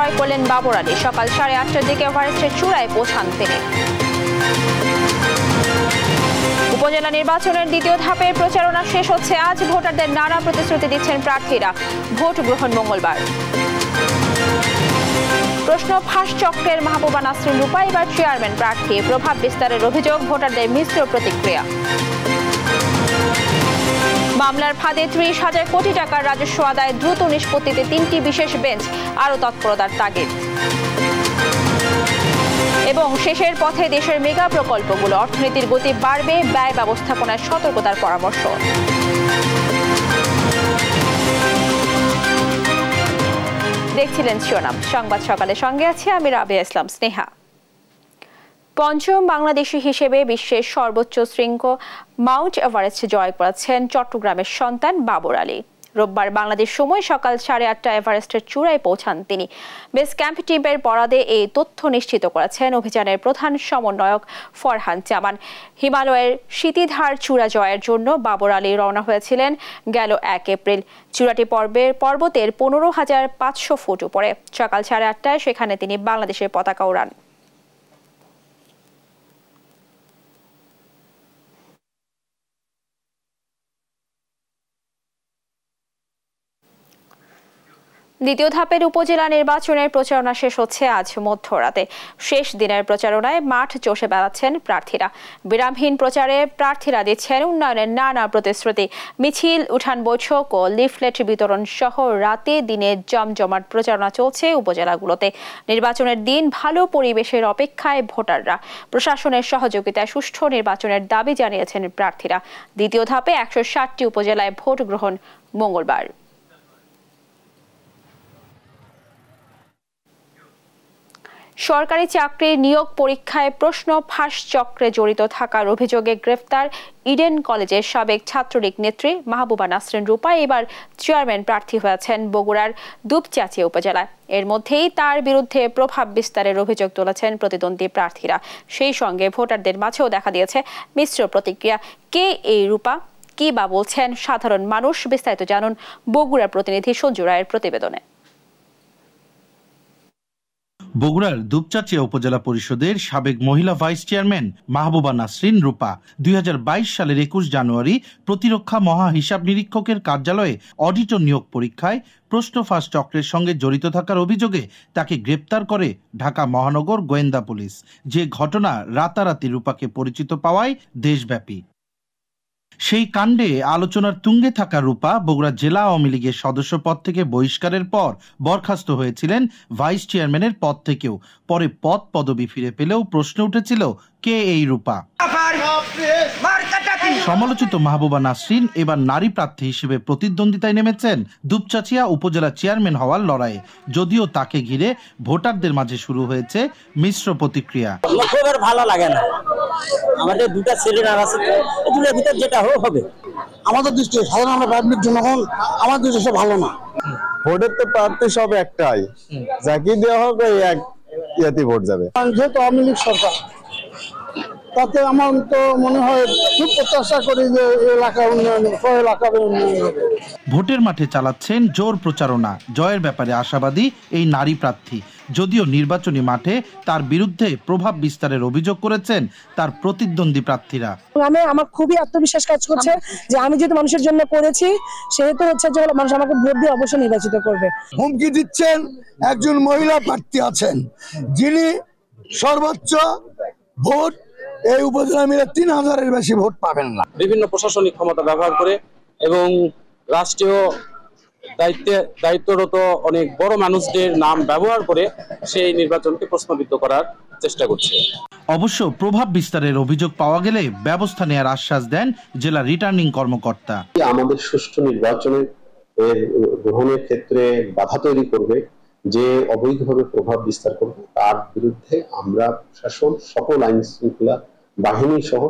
জয় করলেন বাবর আলী। সকাল 8:30টার দিকে এভারেস্টের চূড়ায় পৌঁছান তিনি। উপজেলা নির্বাচনের দ্বিতীয় ধাপের প্রচারণা শেষ হচ্ছে আজ। ভোটারদের নানা প্রতিশ্রুতি দিচ্ছেন প্রার্থীরা। ভোট গ্রহণ মঙ্গলবার। প্রশ্ন ফাঁস চক্রের মাহবুবা নাসরিন রূপা এবার চেয়ারম্যান প্রার্থী। প্রভাব বিস্তারের অভিযোগ, ভোটারদের মিশ্র প্রতিক্রিয়া। মামলার ফাঁদে 30,000 কোটি টাকার রাজস্ব আদায় দ্রুত নিষ্পত্তিতে 3টি বিশেষ বেঞ্চ, আরও তৎপরতার তাগিদ। এবং শেষের পথে দেশের মেগা প্রকল্পগুলো, অর্থনীতির গতি বাড়বে, ব্যয় ব্যবস্থাপনায় সতর্কতার পরামর্শ। দেখছিলেন শিরোনাম সংবাদ সকালে, সঙ্গে আছি আমি রাবিয়া ইসলাম স্নেহা। পঞ্চম বাংলাদেশি হিসেবে বিশ্বের সর্বোচ্চ শৃঙ্গ মাউন্ট এভারেস্ট জয় করেছেন চট্টগ্রামের সন্তান বাবর আলী। রোববার বাংলাদেশ সময় সকাল 8:30টায় এভারেস্টের চূড়ায় পৌঁছান তিনি। বেস ক্যাম্প টিমের বরাদে এই তথ্য নিশ্চিত করেছেন অভিযানের প্রধান সমন্বয়ক ফরহান জামান। হিমালয়ের শীতিধার চূড়া জয়ের জন্য বাবর আলী রওনা হয়েছিলেন গেল 1 এপ্রিল। চূড়াটি পর্বতের 15,500 ফুট উপরে। সকাল 8:30টায় সেখানে তিনি বাংলাদেশের পতাকা ওড়ান। দ্বিতীয় ধাপের উপজেলা নির্বাচনের প্রচারণা শেষ হচ্ছে আজ মধ্যরাতে। শেষ দিনের প্রচারণায় মাঠ চষে বেড়াচ্ছেন প্রার্থীরা। বিরামহীন প্রচারে প্রার্থীরা দিচ্ছেন উন্নয়নের নানা প্রতিশ্রুতি। মিছিল, উঠান বৈঠক ও লিফলেট বিতরণ সহ রাতে দিনে জমজমাট প্রচারণা চলছে উপজেলাগুলোতে। নির্বাচনের দিন ভালো পরিবেশের অপেক্ষায় ভোটাররা। প্রশাসনের সহযোগিতায় সুষ্ঠু নির্বাচনের দাবি জানিয়েছেন প্রার্থীরা। দ্বিতীয় ধাপে 160টি উপজেলায় ভোট গ্রহণ মঙ্গলবার। সরকারি চাকরির নিয়োগ পরীক্ষায় প্রশ্ন ফাঁস চক্রে জড়িত থাকার অভিযোগে গ্রেফতার ইডেন কলেজের সাবেক ছাত্রলীগ নেত্রী মাহবুবা নাসরিন রূপা এবার চেয়ারম্যান প্রার্থী হয়েছেন বগুড়ার দুপচাচিয়া উপজেলায়। এর মধ্যেই তার বিরুদ্ধে প্রভাব বিস্তারের অভিযোগ তুলেছেন প্রতিদ্বন্দ্বী প্রার্থীরা। সেই সঙ্গে ভোটারদের মাঝেও দেখা দিয়েছে মিশ্র প্রতিক্রিয়া। কে এই রূপা, কি বা বলছেন সাধারণ মানুষ? বিস্তারিত জানুন বগুড়ার প্রতিনিধি সঞ্জু রায়ের প্রতিবেদনে। বগুড়ার দুপচাচিয়া উপজেলা পরিষদের সাবেক মহিলা ভাইস চেয়ারম্যান মাহবুবা নাসরিন রূপা 2022 সালের 21 জানুয়ারি প্রতিরক্ষা মহা হিসাব নিরীক্ষকের কার্যালয়ে অডিটর নিয়োগ পরীক্ষায় প্রশ্ন ফাঁস চক্রের সঙ্গে জড়িত থাকার অভিযোগে তাকে গ্রেপ্তার করে ঢাকা মহানগর গোয়েন্দা পুলিশ। যে ঘটনা রাতারাতি রূপাকে পরিচিত পাওয়ায় দেশব্যাপী। সেই কাণ্ডে আলোচনার তুঙ্গে থাকা রূপা বগুড়া জেলা আওয়ামী লীগের সদস্য পদ থেকে বহিষ্কারের পর বরখাস্ত হয়েছিলেন ভাইস চেয়ারম্যানের পদ থেকেও। পরে পদ পদবি ফিরে পেলেও প্রশ্ন উঠেছিল কে এই রূপা। সমালোচিত মাহবুবা নাসরিন এবার নারী প্রার্থী হিসেবে প্রতিদ্বন্দ্বিতায় নেমেছেন দুপচাচিয়া উপজেলা চেয়ারম্যান হওয়ার লড়াইয়ে। যদিও তাকে ঘিরে ভোটারদের মাঝে শুরু হয়েছে মিশ্র প্রতিক্রিয়া। ভালো লাগে না, আমাদের দুটা ছেলে আছে, দুটার ভিতর যেটা হবে। আমাদের দৃষ্টি সাধারণ আমরা পাবলিক জনগণ, আমার দৃষ্টি ভালো না। ভোটের তো প্রার্থী সব একটাই, যাকে দেওয়া হবে এক ইয়াতে ভোট যাবে। যেহেতু আওয়ামী লীগ সরকার, তাতে আমার তো মনে হয় খুব প্রত্যাশা করি যে এলাকা উন্নয়ন, এলাকার উন্নয়ন হবে। ভোটের মাঠে চালাচ্ছেন জোর প্রচারণা। জয়ের ব্যাপারে আশাবাদী এই নারী প্রার্থী। যদিও নির্বাচনী মাঠে তার বিরুদ্ধে প্রভাব বিস্তারের অভিযোগ করেছেন তার প্রতিদ্বন্দ্বী প্রার্থীরা। আমার খুবই আত্মবিশ্বাস কাজ করছে যে আমি যেহেতু মানুষের জন্য করেছি, সেহেতু হচ্ছে যে মানুষ আমাকে ভোট দিয়ে অবশ্যই নির্বাচিত করবে। হুমকি দিচ্ছেন একজন মহিলা প্রার্থী আছেন, যিনি সর্বোচ্চ ভোট এই উপজেলা মিলে 3,000-এর বেশি ভোট পাবেন না। বিভিন্ন প্রশাসনিক ক্ষমতা ব্যবহার করে এবং রাষ্ট্রীয় দায়িত্বরত অনেক বড় মানুষদের নাম ব্যবহার করে সেই নির্বাচনকে প্রশ্নবিদ্ধ করার চেষ্টা করছে। অবশ্য প্রভাব বিস্তারের অভিযোগ পাওয়া গেলে ব্যবস্থা নেওয়ার আশ্বাস দেন জেলা রিটার্নিং কর্মকর্তা। আমাদের সুষ্ঠু নির্বাচনের গ্রহণের ক্ষেত্রে বাধা তৈরি করবে, যে অবৈধভাবে প্রভাব বিস্তার করবে, তার বিরুদ্ধে আমরা প্রশাসন, সকল আইন শৃঙ্খলা বাহিনী সহ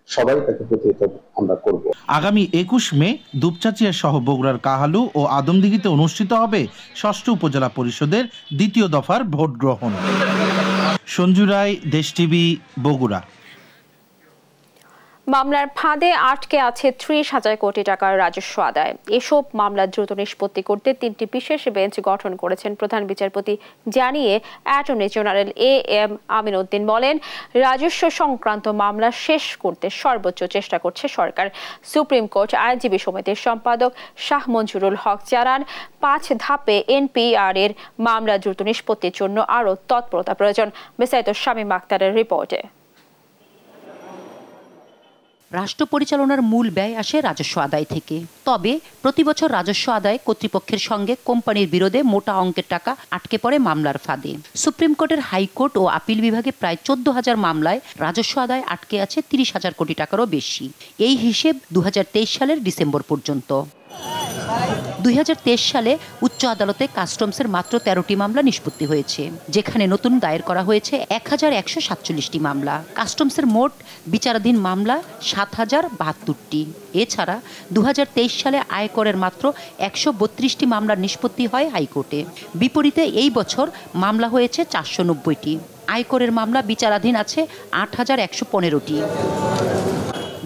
সবাই তাকে প্রতিহত আমরা করব। আগামী 21 মে দুপচাচিয়া সহ বগুড়ার কাহালু ও আদমদিঘিতে অনুষ্ঠিত হবে 6ষ্ঠ উপজেলা পরিষদের দ্বিতীয় দফার ভোট গ্রহণ। সঞ্জু রায়, দেশ টিভি, বগুড়া। মামলার ফাঁদে আটকে আছে 30,000 কোটি টাকার রাজস্ব আদায়। এসব মামলা দ্রুত নিষ্পত্তি করতে 3টি বিশেষ বেঞ্চ গঠন করেছেন প্রধান বিচারপতি জানিয়ে attorney general AM Amin Uddin বলেন, রাজস্ব সংক্রান্ত মামলা শেষ করতে সর্বোচ্চ চেষ্টা করছে সরকার। সুপ্রিম কোর্ট আইনজীবী সমিতির সম্পাদক শাহ মঞ্জুরুল হক জানান, 5 ধাপে NPR এর মামলা দ্রুত নিষ্পত্তির জন্য আরও তৎপরতা প্রয়োজন। বিস্তারিত শামীম আক্তারের রিপোর্টে। রাষ্ট্র পরিচালনার মূল ব্যয় আসে রাজস্ব আদায় থেকে। তবে প্রতি বছর রাজস্ব আদায় কর্তৃপক্ষের সঙ্গে কোম্পানির বিরোধে মোটা অঙ্কের টাকা আটকে পড়ে মামলার ফাঁদে। সুপ্রিম কোর্টের হাইকোর্ট ও আপিল বিভাগে প্রায় 14,000 মামলায় রাজস্ব আদায় আটকে আছে 30,000 কোটি টাকারও বেশি। এই হিসেব 2023 সালের ডিসেম্বর পর্যন্ত। 2023 সালে উচ্চ আদালতে কাস্টমসের মাত্র 13টি মামলা নিষ্পত্তি হয়েছে, যেখানে নতুন দায়ের করা হয়েছে 1147টি মামলা। কাস্টমসের মোট বিচারাধীন মামলা 7,072টি। এছাড়া 2023 সালে আয়করের মাত্র 132টি মামলার নিষ্পত্তি হয় হাইকোর্টে। বিপরীতে এই বছর মামলা হয়েছে 490টি। আয়করের মামলা বিচারাধীন আছে 8,115টি।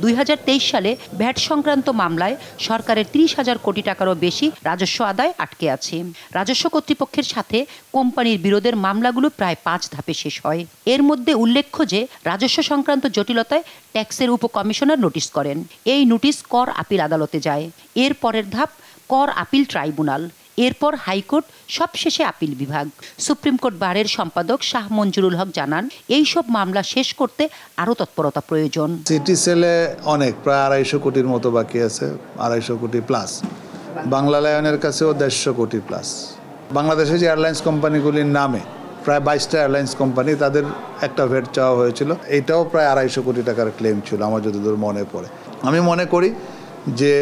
2023 সালে ভ্যাট সংক্রান্ত মামলায় সরকারের 30,000 কোটি টাকারও বেশি রাজস্ব আদায় আটকে আছে। রাজস্ব কর্তৃপক্ষের সাথে কোম্পানির বিরোধের মামলাগুলো প্রায় 5 ধাপে শেষ হয়। এর মধ্যে উল্লেখ্য যে রাজস্ব সংক্রান্ত জটিলতায় ট্যাক্সের উপকমিশনার নোটিশ করেন। এই নোটিশ কর আপিল আদালতে যায়। এর পরের ধাপ কর আপিল ট্রাইব্যুনাল, এরপর হাইকোর্ট, সবশেষে আপিল বিভাগ। সুপ্রিম কোর্ট বারের সম্পাদক শাহ মঞ্জুরুল হক জানান, এই সব মামলা শেষ করতে আরও তৎপরতা প্রয়োজন। সিটি সেলে অনেক, প্রায় 250 কোটির মতো বাকি আছে, 250 কোটি প্লাস। বাংলা লায়নের কাছেও 150 কোটি প্লাস। বাংলাদেশে যে এয়ারলাইন্স কোম্পানিগুলির নামে প্রায় 22টা এয়ারলাইন্স কোম্পানি, তাদের একটা ভ্যাট চাওয়া হয়েছিল। এটাও প্রায় 250 কোটি টাকার ক্লেম ছিল আমার যতদূর মনে পড়ে। আমি মনে করি যে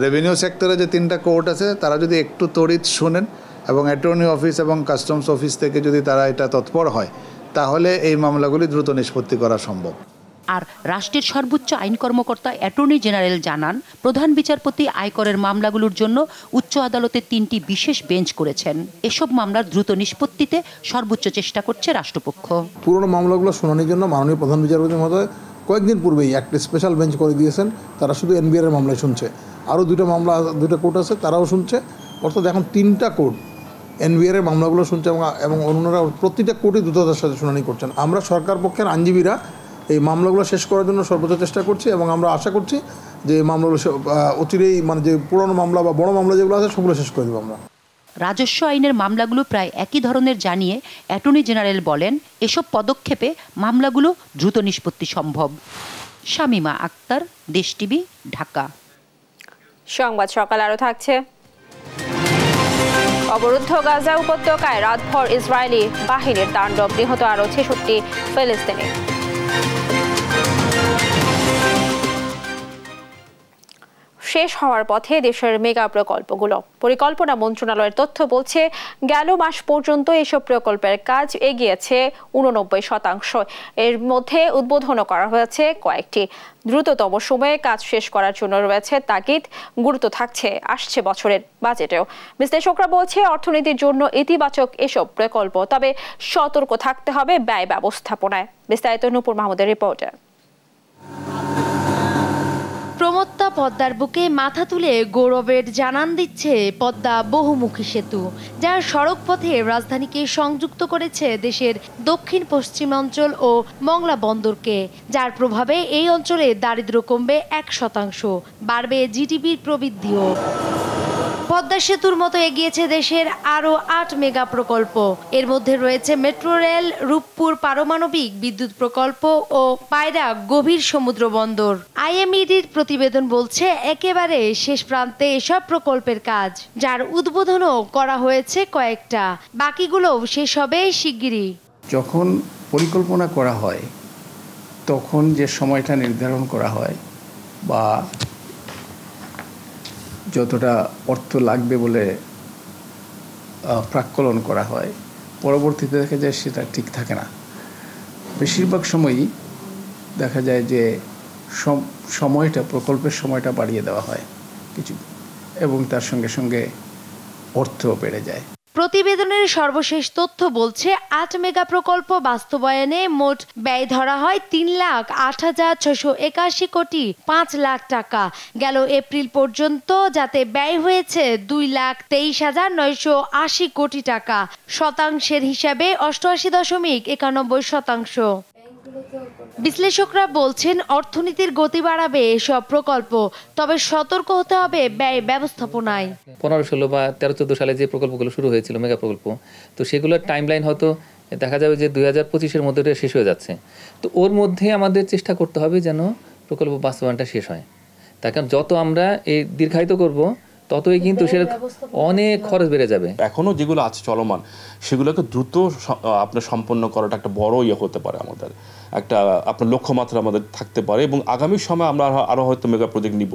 রেভিনিউ সেক্টরে যে 3টা কোর্ট আছে, তারা যদি একটু তড়িৎ শোনেন এবং অ্যাটর্নি অফিস এবং কাস্টমস অফিস থেকে যদি তারা এটা তৎপর হয়, তাহলে এই মামলাগুলি দ্রুত নিষ্পত্তি করা সম্ভব। আর রাষ্ট্রের সর্বোচ্চ আইন কর্মকর্তা অ্যাটর্নি জেনারেল জানান, প্রধান বিচারপতি আয়করের মামলাগুলোর জন্য উচ্চ আদালতে 3টি বিশেষ বেঞ্চ করেছেন। এসব মামলার দ্রুত নিষ্পত্তিতে সর্বোচ্চ চেষ্টা করছে রাষ্ট্রপক্ষ। পুরনো মামলাগুলো শুনানির জন্য মাননীয় প্রধান বিচারপতি মহোদয় কয়েকদিন পূর্বেই একটা স্পেশাল বেঞ্চ করে দিয়েছেন। তারা শুধু NBR এর মামলায় শুনছে, আরও 2টা কোর্ট আছে, তারাও শুনছে। অর্থাৎ এখন 3টা কোর্ট NBR এর মামলাগুলো শুনছে এবং অন্যরা প্রতিটা কোর্টই দ্রুততার সাথে শুনানি করছেন। আমরা সরকার পক্ষের আইনজীবীরা এই মামলাগুলো শেষ করার জন্য সর্বোচ্চ চেষ্টা করছি এবং আমরা আশা করছি যে এই মামলাগুলো অচিরেই, মানে যে পুরনো মামলা বা বড় মামলা যেগুলো আছে সেগুলো শেষ করে দেবো আমরা। রাজস্ব আইনের মামলাগুলো প্রায় একই ধরনের জানিয়ে অ্যাটর্নি জেনারেল বলেন, এসব পদক্ষেপে মামলাগুলো দ্রুত নিষ্পত্তি সম্ভব। শামীমা আক্তার, দেশ টিভি, ঢাকা। সংবাদ সকাল আরো থাকছে। অবরুদ্ধ গাজা উপত্যকায় রাতভর ইসরায়েলি বাহিনীর তাণ্ডব, নিহত আরো 66 ফিলিস্তিনি। শেষ হওয়ার পথে দেশের মেগা প্রকল্পগুলো। পরিকল্পনা মন্ত্রণালয়ের তথ্য বলছে, গেল মাস পর্যন্ত এসব প্রকল্পের কাজ এগিয়েছে 89%। এর মধ্যে উদ্বোধনও করা হয়েছে কয়েকটি। দ্রুততম সময়ে কাজ শেষ করার জন্য রয়েছে তাগিদ, গুরুত্ব থাকছে আসছে বছরের বাজেটেও। বিশ্লেষকরা বলছে, অর্থনীতির জন্য ইতিবাচক এসব প্রকল্প, তবে সতর্ক থাকতে হবে ব্যয় ব্যবস্থাপনায়। বিস্তারিত নূপুর মাহমুদের রিপোর্টে। প্রমত্তা পদ্মার বুকে মাথা তুলে গৌরবের জানান দিচ্ছে পদ্মা বহুমুখী সেতু, যা সড়ক পথে রাজধানীকে সংযুক্ত করেছে দেশের দক্ষিণ পশ্চিমাঞ্চল ও মংলা বন্দরকে, যার প্রভাবে এই অঞ্চলে দারিদ্র্য কমবে 1%, বাড়বে জিডিপির প্রবৃদ্ধিও। পদ্মা সেতুর মতো এগিয়েছে দেশের আরও 8 মেগা প্রকল্প। এর মধ্যে রয়েছে মেট্রো রেল, রূপপুর পারমাণবিক বিদ্যুৎ প্রকল্প ও পায়রা গভীর সমুদ্র বন্দর। IMEDর প্রতিবেদন বলছে, একেবারে শেষ প্রান্তে এসব প্রকল্পের কাজ, যার উদ্বোধনও করা হয়েছে কয়েকটা, বাকিগুলো শেষ হবে শিগগিরই। যখন পরিকল্পনা করা হয় তখন যে সময়টা নির্ধারণ করা হয় বা যতটা অর্থ লাগবে বলে প্রাক্কলন করা হয়, পরবর্তীতে দেখা যায় সেটা ঠিক থাকে না। বেশিরভাগ সময়ই দেখা যায় যে প্রকল্পের সময়টা বাড়িয়ে দেওয়া হয় কিছু, এবং তার সঙ্গে সঙ্গে অর্থ বেড়ে যায়। প্রতিবেদনের সর্বশেষ তথ্য বলছে ৮ মেগা প্রকল্প বাস্তবায়নে মোট ব্যয় ধরা হয় ৩,৮,৬৮১ কোটি ৫ লাখ টাকা। গেল এপ্রিল পর্যন্ত যাতে ব্যয় হয়েছে ২,২৩,৯৮০ কোটি টাকা, শতাংশের হিসাবে ৮৮.৯১%। বিশ্লেষকরা বলছেন অর্থনীতির গতি বাড়াবে এসব প্রকল্প, তবে সতর্ক হতে হবে ব্যয় ব্যবস্থাপনায়। 15-16 বা 13-14 সালে যে প্রকল্পগুলো শুরু হয়েছিল মেগা প্রকল্প, তো সেগুলোর টাইমলাইন হয়তো দেখা যাবে যে 2025-এর মধ্যে শেষ হয়ে যাচ্ছে। তো ওর মধ্যে আমাদের চেষ্টা করতে হবে যেন প্রকল্প বাস্তবায়নটা শেষ হয়। তার কারণ যত আমরা এই দীর্ঘায়িত করব ততই কিন্তু সেটা অনেক খরচ বেড়ে যাবে। এখনো যেগুলো আছে চলমান সেগুলোকে দ্রুত আপনার সম্পন্ন করাটা একটা বড় হতে পারে, আমাদের একটা আপনার লক্ষ্যমাত্রা আমাদের থাকতে পারে, এবং আগামী সময় আমরা আরো হয়তো মেগা প্রজেক্ট নিব,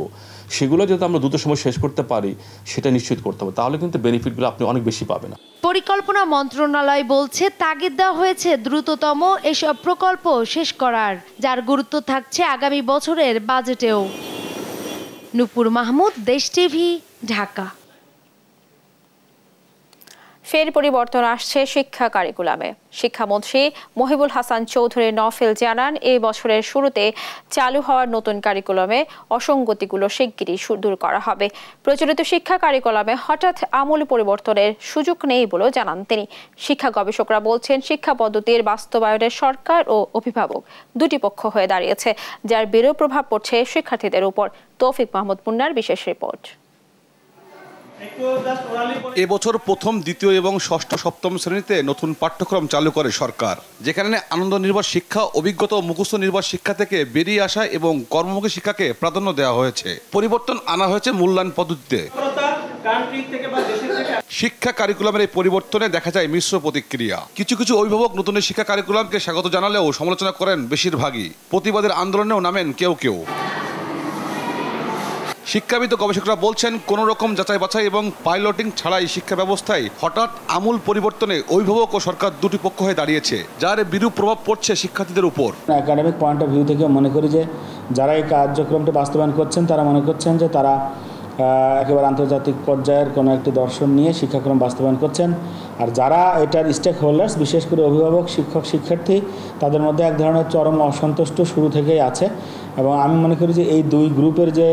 সেগুলো যাতে আমরা দ্রুত সময় শেষ করতে পারি সেটা নিশ্চিত করতে হবে, তাহলে কিন্তু বেনিফিটগুলো আপনি অনেক বেশি পাবেন। পরিকল্পনা মন্ত্রণালয় বলছে তাগিদ দেওয়া হয়েছে দ্রুততম এসব প্রকল্প শেষ করার, যার গুরুত্ব থাকছে আগামী বছরের বাজেটেও। নূপুর মাহমুদ, দেশ টিভি, ঢাকা। ফের পরিবর্তন আসছে শিক্ষা কারিকুলামে। শিক্ষামন্ত্রী মহিবুল হাসান চৌধুরী নফেল জানান, এই বছরের শুরুতে চালু হওয়ার নতুন কারিকুলামে অসঙ্গতিগুলো শিগগিরই দূর করা হবে। প্রচলিত শিক্ষা কারিকুলামে হঠাৎ আমূল পরিবর্তনের সুযোগ নেই বলেও জানান তিনি। শিক্ষা গবেষকরা বলছেন, শিক্ষা পদ্ধতির বাস্তবায়নে সরকার ও অভিভাবক দুটি পক্ষ হয়ে দাঁড়িয়েছে, যার বিরূপ প্রভাব পড়ছে শিক্ষার্থীদের উপর। তৌফিক মাহমুদ মুন্নার বিশেষ রিপোর্ট। এবছর প্রথম, দ্বিতীয় এবং ষষ্ঠ সপ্তম শ্রেণীতে নতুন পাঠ্যক্রম চালু করে সরকার, যেখানে আনন্দ নির্ভর শিক্ষা, অভিজ্ঞতা ও মুখস্থ নির্ভর শিক্ষা থেকে বেরিয়ে আসা এবং কর্মমুখী শিক্ষাকে প্রাধান্য দেওয়া হয়েছে। পরিবর্তন আনা হয়েছে মূল্যায়ন পদ্ধতিতে। শিক্ষা কারিকুলামের এই পরিবর্তনে দেখা যায় মিশ্র প্রতিক্রিয়া। কিছু কিছু অভিভাবক নতুন শিক্ষা কারিকুলামকে স্বাগত জানালেও সমালোচনা করেন বেশিরভাগই। প্রতিবাদের আন্দোলনেও নামেন কেউ কেউ। শিক্ষাবিদ গবেষকরা বলছেন, কোন রকম যাচাই বাছাই এবং পাইলটিং ছাড়াই শিক্ষা ব্যবস্থায় হঠাৎ আমূল পরিবর্তনে অভিভাবক ও সরকার দুটি পক্ষ হয়ে দাঁড়িয়েছে, যার বিরূপ প্রভাব পড়ছে শিক্ষার্থীদের উপর। একাডেমিক পয়েন্ট অফ ভিউ থেকে মনে করি যে যারা এই কার্যক্রমটি বাস্তবায়ন করছেন তারা মনে করছেন যে তারা একেবারে আন্তর্জাতিক পর্যায়ের কোনো একটি দর্শন নিয়ে শিক্ষাক্রম বাস্তবায়ন করছেন। আর যারা এটার স্টেক হোল্ডার্স, বিশেষ করে অভিভাবক, শিক্ষক, শিক্ষার্থী, তাদের মধ্যে এক ধরনের চরম অসন্তুষ্ট শুরু থেকেই আছে। এবং আমি মনে করি যে এই দুই গ্রুপের যে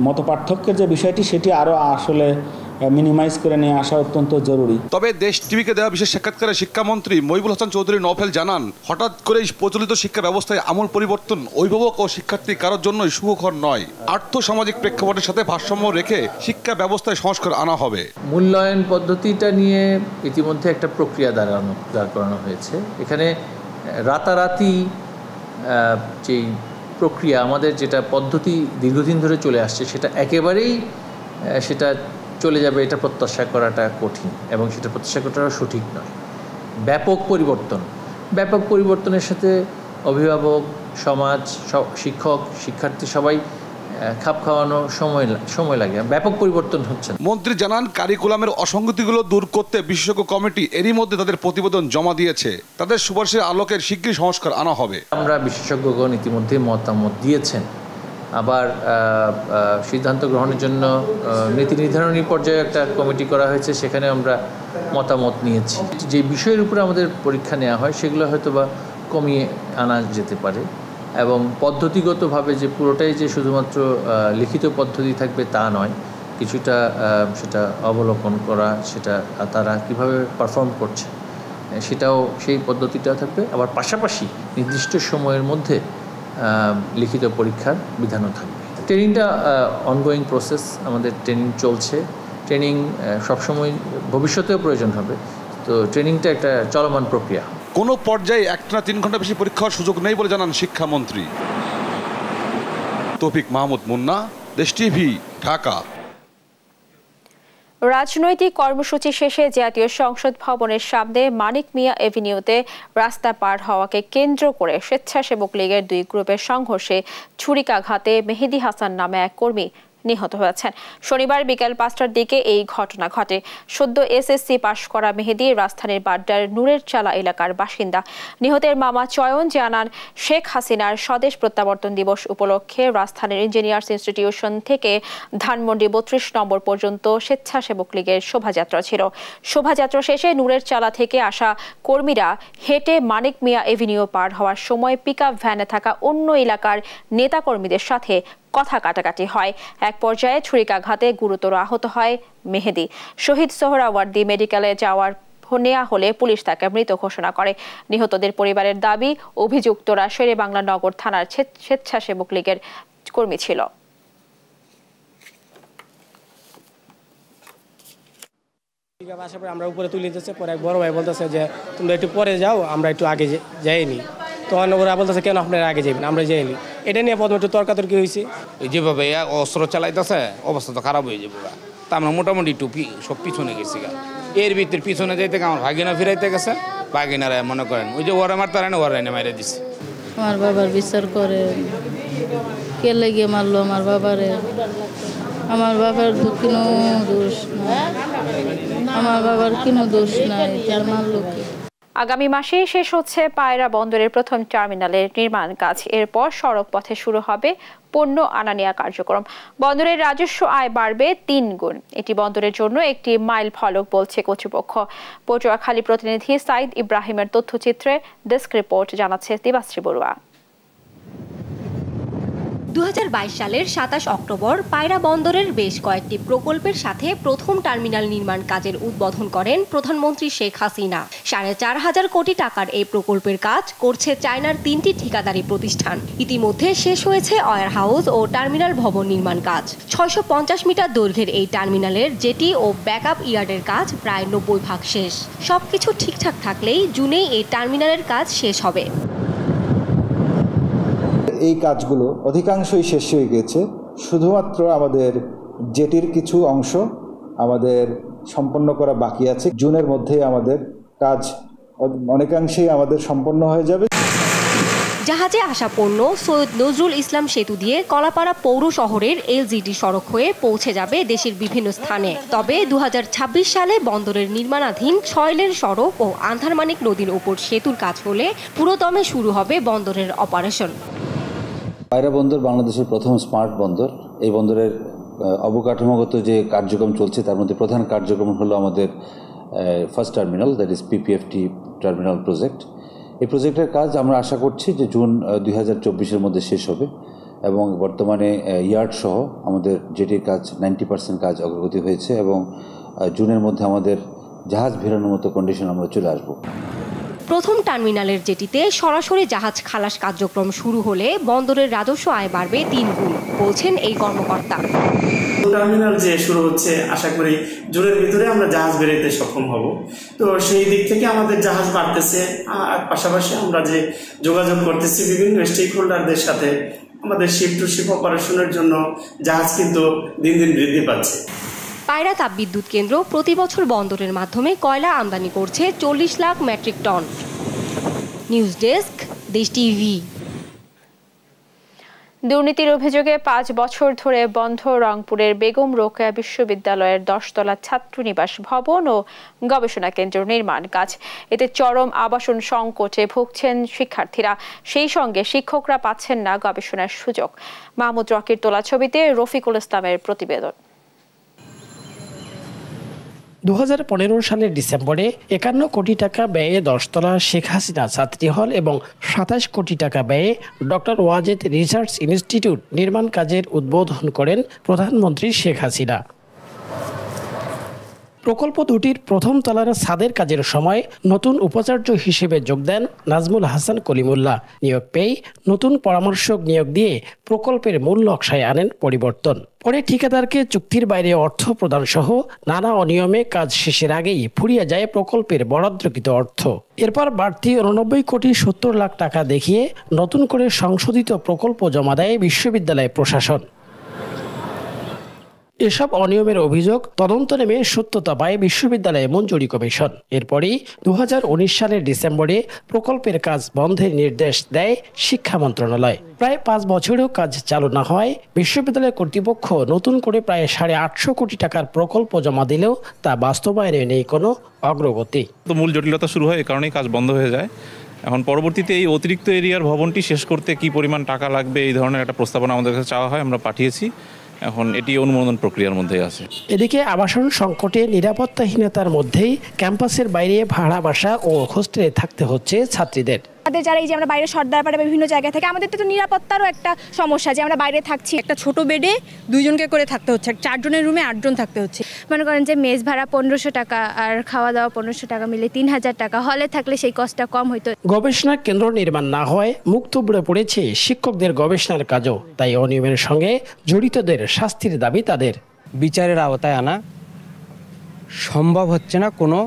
মতপার্থক্যের যে বিষয়টি, সেটি আরও আসলে মিনিমাইজ করে নিয়ে আসা অত্যন্ত জরুরি। তবে দেশ টিভিকে দেওয়া বিশেষ সাক্ষাৎকারে শিক্ষামন্ত্রী মহিবুল হাসান চৌধুরী নফেল জানান, হঠাৎ করে প্রচলিত শিক্ষা ব্যবস্থায় আমূল পরিবর্তন অভিভাবক ও শিক্ষার্থী কারোর জন্যই সুখকর নয়। আর্থসামাজিক প্রেক্ষাপটের সাথে ভারসাম্য রেখে শিক্ষা ব্যবস্থায় সংস্কার আনা হবে। মূল্যায়ন পদ্ধতিটা নিয়ে ইতিমধ্যে একটা প্রক্রিয়া দাঁড় করানো হয়েছে। এখানে রাতারাতি যেই প্রক্রিয়া, আমাদের যেটা পদ্ধতি দীর্ঘদিন ধরে চলে আসছে, সেটা একেবারেই সেটা চলে যাবে এটা প্রত্যাশা করাটা কঠিন, এবং সেটা প্রত্যাশা করাটা সঠিক নয়। ব্যাপক পরিবর্তনের সাথে অভিভাবক, সমাজ, শিক্ষক, শিক্ষার্থী সবাই খাপ খাওয়ানো সময় লাগে। ব্যাপক পরিবর্তন হচ্ছে। মন্ত্রী জানান, কারিকুলামের অসঙ্গতিগুলো দূর করতে বিশেষজ্ঞ কমিটি এরই মধ্যে তাদের প্রতিবেদন জমা দিয়েছে। তাদের সুপারিশের আলোকের শীঘ্রই সংস্কার আনা হবে। আমরা বিশেষজ্ঞগণ ইতিমধ্যে মতামত দিয়েছেন। আবার সিদ্ধান্ত গ্রহণের জন্য নীতি নির্ধারণী পর্যায়ে একটা কমিটি করা হয়েছে, সেখানে আমরা মতামত নিয়েছি। যে বিষয়ের উপরে আমাদের পরীক্ষা নেওয়া হয় সেগুলো হয়তো বা কমিয়ে আনা যেতে পারে, এবং পদ্ধতিগতভাবে যে পুরোটাই যে শুধুমাত্র লিখিত পদ্ধতি থাকবে তা নয়, কিছুটা সেটা অবলোকন করা, সেটা তারা কিভাবে পারফর্ম করছে সেটাও, সেই পদ্ধতিটাও থাকবে। আবার পাশাপাশি নির্দিষ্ট সময়ের মধ্যে লিখিত পরীক্ষার বিধানও থাকবে। ট্রেনিংটা অনগোয়িং প্রসেস, আমাদের ট্রেনিং চলছে। ট্রেনিং সবসময় ভবিষ্যতেও প্রয়োজন হবে, তো ট্রেনিংটা একটা চলমান প্রক্রিয়া। কোনো পর্যায়ে 1-3 ঘন্টা বেশি পরীক্ষার সুযোগ নেই বলে জানান শিক্ষামন্ত্রী। তৌফিক মাহমুদ মুন্না, দেশ টিভি, ঢাকা। রাজনৈতিক কর্মসূচি শেষে জাতীয় সংসদ ভবনের সামনে মানিক মিয়া এভিনিউতে রাস্তা পার হওয়াকে কেন্দ্র করে স্বেচ্ছাসেবক লীগের দুই গ্রুপের সংঘর্ষে ছুরিকাঘাতে মেহেদী হাসান নামে এক কর্মী নিহত হয়েছেন। শনিবার বিকেল 5টার দিকে এই ঘটনা ঘটে। সদ্য এসএসসি পাশ করা মেহেদী রাজধানীর বাড্ডার নূরের চালা এলাকার বাসিন্দা। নিহতের মামা চয়ন জানান, শেখ হাসিনার স্বদেশ প্রত্যাবর্তন দিবস উপলক্ষে রাজধানীর ইঞ্জিনিয়ার্স ইনস্টিটিউশন থেকে ধানমন্ডি 32 নম্বর পর্যন্ত স্বেচ্ছাসেবক লীগের শোভাযাত্রা ছিল। শোভাযাত্রা শেষে নূরের চালা থেকে আসা কর্মীরা হেঁটে মানিক মিয়া এভিনিউ পার হওয়ার সময় পিকআপ ভ্যানে থাকা অন্য এলাকার নেতাকর্মীদের সাথে কথা কাটাকাটি হয়। এক পর্যায়ে ছুরিকাঘাতে গুরুতর আহত হয় মেহেদী। শহীদ সোহরাওয়ার্দী মেডিকেলে যাওয়ার নেওয়া হলে পুলিশ তাকে মৃত ঘোষণা করে। নিহতদের পরিবারের দাবি, অভিযুক্তরা শেরেবাংলা নগর থানার স্বেচ্ছাসেবক লীগের কর্মী ছিল। আমরা উপরে তুলে দিতেছে, পরে এক বড় ভাই বলতেছে যে তোমরা একটু পরে যাও, আমরা একটু আগে যাইনি। তখন ওরা বলতেছে কেন আপনারা আগে যাবেন, আমরা যাইনি। এটা নিয়ে প্রথমে একটু তর্কাতর্কি হয়েছে। যেভাবে অস্ত্র চালাইতেছে অবস্থা তো খারাপ হয়ে যাবে। তা আমরা মোটামুটি টুপি সব পিছনে গেছি। এর ভিতরে পিছনে যাইতে আমার ভাগিনা ফিরাইতে গেছে। ভাগিনারা মনে করেন ওই যে ওরা মারতে না, ওরা এনে মাইরে দিচ্ছে। আমার বাবার বিচার করে কে লেগে মারলো আমার বাবারে। আমার বাবার কোনো দোষ নাই, আমার বাবার কোনো দোষ নাই, তার মারলো কি। আগামী মাসে শেষ হচ্ছে পায়রা বন্দরের প্রথম টার্মিনালের নির্মাণ কাজ। এরপর সড়ক পথে শুরু হবে পণ্য আনা নেওয়া কার্যক্রম। বন্দরের রাজস্ব আয় বাড়বে 3 গুণ। এটি বন্দরের জন্য একটি মাইল ফলক বলছে কর্তৃপক্ষ। পটুয়াখালী প্রতিনিধি সাইদ ইব্রাহিমের তথ্যচিত্রে ডেস্ক রিপোর্ট জানাচ্ছে দিবাশ্রী বড়ুয়া। 2022 সালের 27 অক্টোবর পায়রা বন্দরের বেশ কয়েকটি প্রকল্পের সাথে প্রথম টার্মিনাল নির্মাণ কাজের উদ্বোধন করেন প্রধানমন্ত্রী শেখ হাসিনা। 4.5 কোটি টাকার এই প্রকল্পের কাজ করছে চায়নার 3টি ঠিকাদারি প্রতিষ্ঠান। ইতিমধ্যে শেষ হয়েছে ওয়্যার হাউস ও টার্মিনাল ভবন নির্মাণ কাজ। 650 মিটার দৈর্ঘ্যের এই টার্মিনালের জেটি ও ব্যাকআপ ইয়ার্ডের কাজ প্রায় 90% শেষ। সবকিছু ঠিকঠাক থাকলেই জুনেই এই টার্মিনালের কাজ শেষ হবে। এই কাজগুলো অধিকাংশই শেষ হয়ে গেছে। শুধুমাত্র আমাদের জেটির কিছু অংশ আমাদের সম্পন্ন করা বাকি আছে। জুনের মধ্যে আমাদের কাজ অনেকাংশেই আমাদের সম্পন্ন হয়ে যাবে। জাহাজে আসা পণ্য সৈয়দ নজরুল ইসলাম সেতু দিয়ে কলাপাড়া পৌর শহরের এলজিডি সড়ক হয়ে পৌঁছে যাবে দেশের বিভিন্ন স্থানে। তবে 2026 সালে বন্দরের নির্মাণাধীন 6 লেন সড়ক ও আন্ধারমানিক নদীর উপর সেতুর কাজ হলে পুরোদমে শুরু হবে বন্দরের অপারেশন। পায়রা বন্দর বাংলাদেশের প্রথম স্মার্ট বন্দর। এই বন্দরের অবকাঠামোগত যে কার্যক্রম চলছে তার মধ্যে প্রধান কার্যক্রম হলো আমাদের first terminal, that is PPFT terminal project. এই প্রজেক্টের কাজ আমরা আশা করছি যে জুন 2024-এর মধ্যে শেষ হবে এবং বর্তমানে ইয়ার্ড সহ আমাদের জেটির কাজ 90% কাজ অগ্রগতি হয়েছে এবং জুনের মধ্যে আমাদের জাহাজ ভেড়ানোর মতো কন্ডিশন আমরা চলে আসবো। প্রথম টার্মিনালের জেটিতে সরাসরি জাহাজ খালাস কার্যক্রম শুরু হলে বন্দরের রাজস্ব আয় বাড়বে 3 গুণ, বলছেন এই কর্মকর্তা। টার্মিনাল যে শুরু হচ্ছে, আশা করি জুনের ভিতরে আমরা জাহাজ বেরোতে সক্ষম হব। তো সেই দিক থেকে আমাদের জাহাজ বাড়তেছে। আর পাশাপাশি আমরা যে যোগাযোগ করতেছি বিভিন্ন স্টেক হোল্ডারদের সাথে, আমাদের শিপ টু শিপ অপারেশনের জন্য জাহাজ কিন্তু দিন দিন বৃদ্ধি পাচ্ছে। পায়রা তাপবিদ্যুৎ কেন্দ্র প্রতি বছর বন্দরের মাধ্যমে কয়লা আমদানি করছে 40 lakh metric ton. News desk, Desh TV. দুর্নীতির অভিযোগে 5 বছর ধরে বন্ধ রংপুরের বেগম রোকেয়া বিশ্ববিদ্যালয়ের 10 তলা ছাত্রনিবাস ভবন ও গবেষণা কেন্দ্র নির্মাণ কাজ। এতে চরম আবাসন সংকটে ভুগছেন শিক্ষার্থীরা, সেই সঙ্গে শিক্ষকরা পাচ্ছেন না গবেষণার সুযোগ। মাহমুদ রকির তোলা ছবিতে রফিকুল ইসলামের প্রতিবেদন। 2015 সালের ডিসেম্বরে 51 কোটি টাকা ব্যয়ে 10 তলা শেখ হাসিনা ছাত্রী হল এবং 27 কোটি টাকা ব্যয়ে ডক্টর ওয়াজেদ রিসার্চ ইনস্টিটিউট নির্মাণ কাজের উদ্বোধন করেন প্রধানমন্ত্রী শেখ হাসিনা। প্রকল্প দুটির প্রথম তলার ছাদের কাজের সময় নতুন উপাচার্য হিসেবে যোগ দেন নাজমুল হাসান কলিমুল্লাহ। নিয়োগ পেয়ে নতুন পরামর্শক নিয়োগ দিয়ে প্রকল্পের মূল নকশায় আনেন পরিবর্তন। পরে ঠিকাদারকে চুক্তির বাইরে অর্থ প্রদান সহ নানা অনিয়মে কাজ শেষের আগেই ফুরিয়ে যায় প্রকল্পের বরাদ্দকৃত অর্থ। এরপর বাড়তি 89 কোটি 70 লাখ টাকা দেখিয়ে নতুন করে সংশোধিত প্রকল্প জমা দেয় বিশ্ববিদ্যালয় প্রশাসন। এসব অনিয়মের অভিযোগ তদন্ত নেমে সত্যতা পায় বিশ্ববিদ্যালয় মঞ্জুরি কমিশন। এরপরই 2019 সালের ডিসেম্বরে প্রকল্পের কাজ বন্ধের নির্দেশ দেয় শিক্ষা মন্ত্রণালয়। প্রায় 5 বছরেও কাজ চালু না হয় বিশ্ববিদ্যালয় কর্তৃপক্ষ নতুন করে প্রায় 850 কোটি টাকার প্রকল্প জমা দিলেও তা বাস্তবায়নে নেই কোনো অগ্রগতি। তো মূল জটিলতা শুরু হয়, এই কারণেই কাজ বন্ধ হয়ে যায়। এখন পরবর্তীতে এই অতিরিক্ত এরিয়ার ভবনটি শেষ করতে কি পরিমাণ টাকা লাগবে এই ধরনের একটা প্রস্তাবনা আমাদের কাছে চাওয়া হয়, আমরা পাঠিয়েছি। এখন এটি অনুমোদন প্রক্রিয়ার মধ্যেই আছে। এদিকে আবাসন সংকটে নিরাপত্তাহীনতার মধ্যেই ক্যাম্পাসের বাইরে ভাড়া বাসা ও হোস্টেলে থাকতে হচ্ছে ছাত্রীদের। আমাদের যারা এই যে আমরা বাইরে সর্দারপাড়া বিভিন্ন জায়গায় থেকে আমাদের তো নিরাপত্তারও একটা সমস্যা যে আমরা বাইরে থাকছি, একটা ছোট বেডে 2 জনকে করে থাকতে হচ্ছে, 4 জনের রুমে 8 জন থাকতে হচ্ছে। মনে করেন যে মেস ভাড়া 1500 টাকা আর খাওয়া দাওয়া 1500 টাকা মিলে 3000 টাকা, হলে থাকলে সেই কষ্টটা কম হইতো। গবেষণা কেন্দ্র নির্মাণ না হয় মুক্ত বুড়ে পড়েছে শিক্ষকদের গবেষণার কাজও। তাই অনিয়মের সঙ্গে জড়িতদের শাস্তির দাবি তাদের। বিচারের আওতায় আনা সম্ভব হচ্ছে না কোনো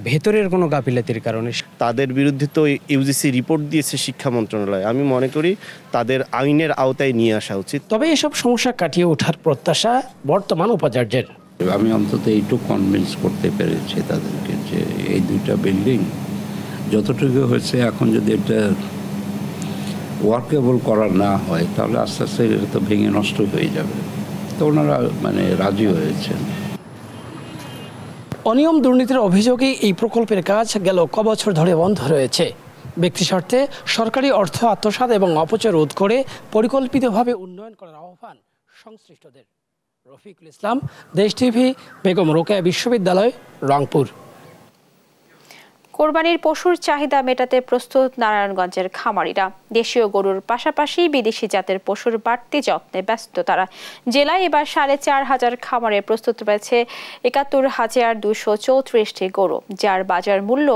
ভেতরের কোনো গাফিলতির কারণে। তাদের বিরুদ্ধে তো ইউজিসি রিপোর্ট দিয়েছে শিক্ষা মন্ত্রণালয়, আমি মনে করি তাদের আইনের আওতায় নিয়ে আসা উচিত। তবে এসব সমস্যা কাটিয়ে ওঠার প্রত্যাশা বর্তমান উপাচার্যের। আমি অন্তত এইটুকু কনভিন্স করতে পেরেছি তাদেরকে যে এই 2টা বিল্ডিং যতটুকু হয়েছে এখন যদি এটা ওয়ার্কেবল করা না হয় তাহলে আস্তে আস্তে এটা তো ভেঙে নষ্ট হয়ে যাবে। তো ওনারা রাজি হয়েছেন। অনিয়ম দুর্নীতির অভিযোগে এই প্রকল্পের কাজ গেল কবছর ধরে বন্ধ রয়েছে। ব্যক্তি স্বার্থে সরকারি অর্থ আত্মসাৎ এবং অপচয় রোধ করে পরিকল্পিতভাবে উন্নয়ন করার আহ্বান সংশ্লিষ্টদের। রফিকুল ইসলাম, দেশ টিভি, বেগম রোকেয়া বিশ্ববিদ্যালয়, রংপুর। কোরবানির পশুর চাহিদা মেটাতে প্রস্তুত নারায়ণগঞ্জের খামারিরা। দেশীয় গরুর পাশাপাশি বিদেশি জাতের পশুর বাড়তি যত্নে ব্যস্ত তারা। জেলায় এবার 4500 খামারে প্রস্তুত রয়েছে 71,234টি গরু, যার বাজার মূল্য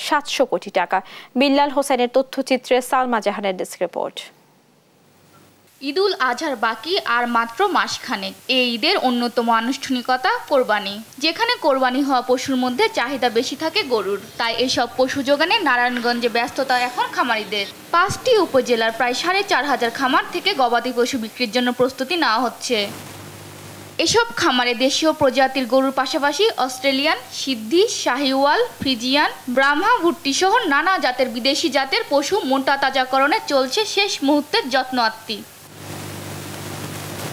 700 কোটি টাকা। বিল্লাল হোসেনের তথ্যচিত্রে সালমা জাহানের ডেস্ক রিপোর্ট। ঈদুল আজহার বাকি আর মাত্র মাসখানেক। এই ঈদের অন্যতম আনুষ্ঠানিকতা কোরবানি, যেখানে কোরবানি হওয়া পশুর মধ্যে চাহিদা বেশি থাকে গরুর। তাই এসব পশু যোগানে নারায়ণগঞ্জে ব্যস্ততা এখন খামারিদের। 5টি উপজেলার প্রায় 4500 খামার থেকে গবাদি পশু বিক্রির জন্য প্রস্তুতি নেওয়া হচ্ছে। এসব খামারে দেশীয় প্রজাতির গরুর পাশাপাশি অস্ট্রেলিয়ান, সিদ্ধি, শাহিওয়াল, ফ্রিজিয়ান, ব্রাহ্মা, ভুট্টি সহ নানা জাতের বিদেশি জাতের পশু মোটা তাজাকরণে চলছে শেষ মুহূর্তের যত্ন আত্মি।